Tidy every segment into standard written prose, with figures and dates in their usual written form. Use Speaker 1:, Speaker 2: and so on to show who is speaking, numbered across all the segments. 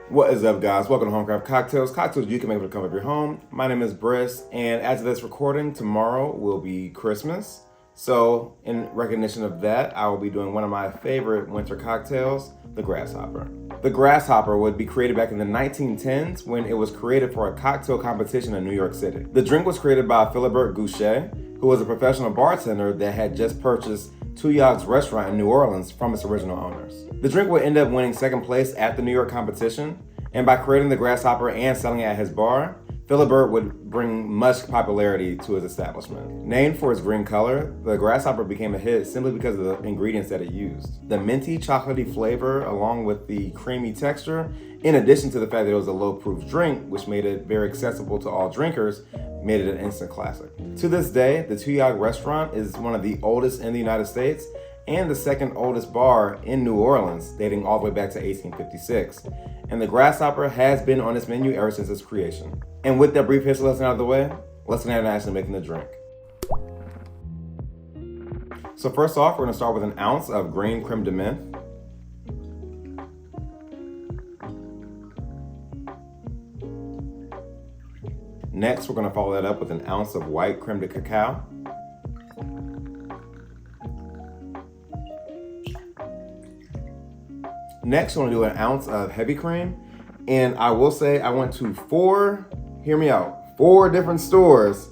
Speaker 1: What is up, guys? Welcome to Homecraft Cocktails. Cocktails you can make for the comfort of your home. My name is Briss, and as of this recording, tomorrow will be Christmas. So, in recognition of that, I will be doing one of my favorite winter cocktails, the Grasshopper. The Grasshopper would be created back in the 1910s when it was created for a cocktail competition in New York City. The drink was created by Philibert Goucher, who was a professional bartender that had just purchased Tuyag's restaurant in New Orleans from its original owners. The drink would end up winning second place at the New York competition, and by creating the Grasshopper and selling it at his bar, Philibert would bring much popularity to his establishment. Named for its green color, the Grasshopper became a hit simply because of the ingredients that it used. The minty, chocolatey flavor, along with the creamy texture, in addition to the fact that it was a low-proof drink, which made it very accessible to all drinkers, made it an instant classic. To this day, the Tuyag restaurant is one of the oldest in the United States and the second oldest bar in New Orleans, dating all the way back to 1856. And the Grasshopper has been on its menu ever since its creation. And with that brief history lesson out of the way, let's get into actually making the drink. So first off, we're gonna start with an ounce of green creme de menthe. Next, we're gonna follow that up with an ounce of white creme de cacao. Next, we're gonna do an ounce of heavy cream. And I will say I went to four different stores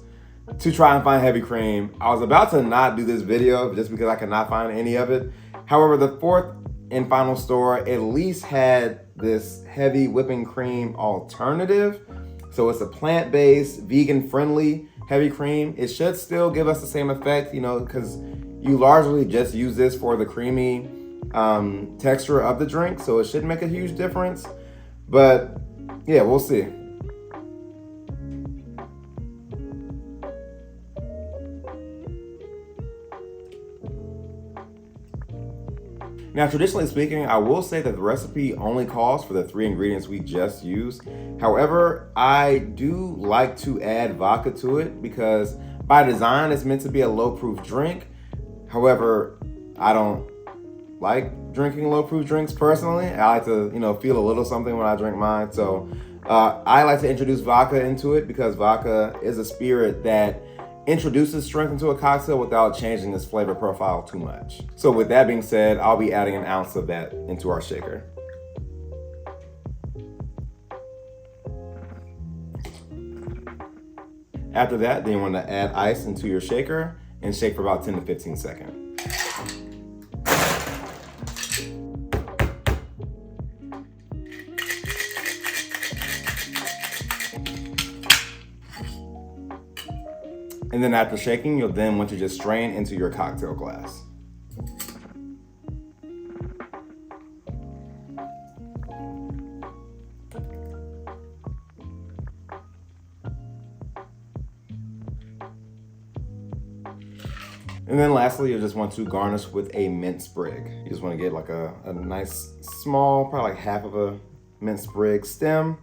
Speaker 1: to try and find heavy cream. I was about to not do this video just because I could not find any of it. However, the fourth and final store at least had this heavy whipping cream alternative. So it's a plant-based, vegan-friendly heavy cream. It should still give us the same effect, because you largely just use this for the creamy texture of the drink. So it shouldn't make a huge difference. But yeah, we'll see. Now, traditionally speaking, I will say that the recipe only calls for the 3 ingredients we just used. However, I do like to add vodka to it because by design, it's meant to be a low-proof drink. However, I don't like drinking low-proof drinks personally. I like to, feel a little something when I drink mine. So I like to introduce vodka into it because vodka is a spirit that introduces strength into a cocktail without changing its flavor profile too much. So with that being said, I'll be adding an ounce of that into our shaker. After that, then you want to add ice into your shaker and shake for about 10 to 15 seconds. And then after shaking, you'll then want to just strain into your cocktail glass. And then lastly, you just want to garnish with a mint sprig. You just want to get like a nice small, probably like half of a mint sprig stem.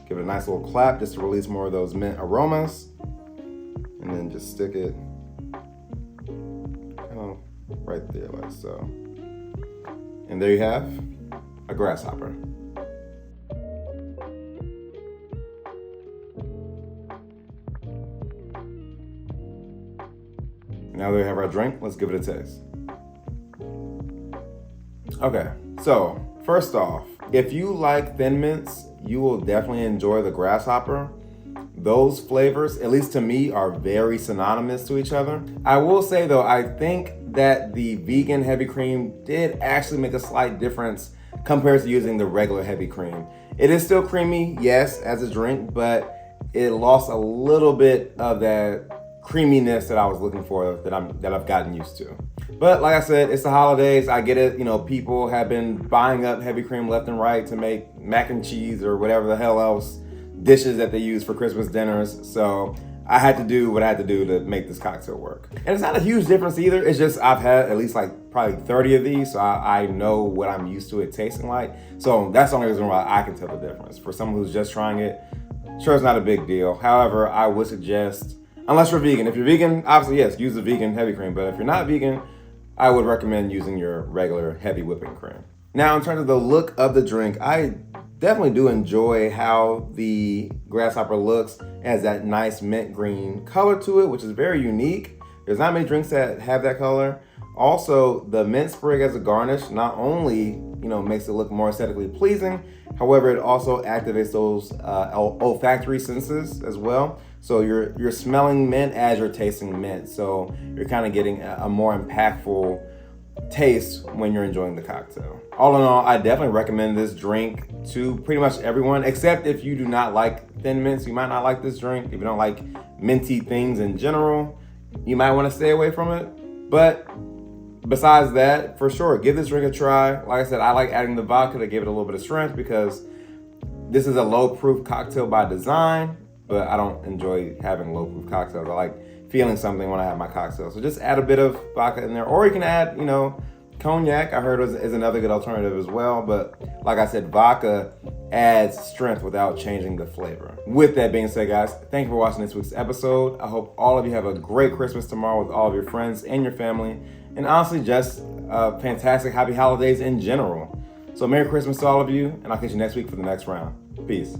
Speaker 1: Give it a nice little clap just to release more of those mint aromas. And then just stick it kind of right there like so. And there you have a Grasshopper. Now that we have our drink, let's give it a taste. Okay, so first off, if you like Thin Mints, you will definitely enjoy the Grasshopper. Those flavors, at least to me, are very synonymous to each other. I will say though, I think that the vegan heavy cream did actually make a slight difference compared to using the regular heavy cream. It is still creamy, yes, as a drink, but it lost a little bit of that creaminess that I was looking for that I've gotten used to. But like I said, it's the holidays. I get it. People have been buying up heavy cream left and right to make mac and cheese or whatever the hell else dishes that they use for Christmas dinners. So I had to do what I had to do to make this cocktail work. And it's not a huge difference either. It's just I've had at least like probably 30 of these, so I know what I'm used to it tasting like. So that's the only reason why I can tell the difference. For someone who's just trying it, sure, it's not a big deal. However, I would suggest, unless you're vegan. If you're vegan, obviously yes, use the vegan heavy cream. But if you're not vegan, I would recommend using your regular heavy whipping cream. Now, in terms of the look of the drink, I definitely do enjoy how the Grasshopper looks. It has that nice mint green color to it, which is very unique. There's not many drinks that have that color. Also, the Mint Sprig as a garnish not only makes it look more aesthetically pleasing, however, it also activates those olfactory senses as well. So you're smelling mint as you're tasting mint. So you're kind of getting a more impactful taste when you're enjoying the cocktail. All in all, I definitely recommend this drink to pretty much everyone, except if you do not like thin mints. You might not like this drink. If you don't like minty things in general, you might want to stay away from it. But besides that, for sure, give this drink a try. Like I said, I like adding the vodka to give it a little bit of strength because this is a low-proof cocktail by design, but I don't enjoy having low-proof cocktails. I like feeling something when I have my cocktail. So just add a bit of vodka in there, or you can add, cognac. I heard is another good alternative as well. But like I said, vodka adds strength without changing the flavor. With that being said, guys, thank you for watching this week's episode. I hope all of you have a great Christmas tomorrow with all of your friends and your family. And honestly, just fantastic happy holidays in general. So Merry Christmas to all of you, and I'll catch you next week for the next round. Peace.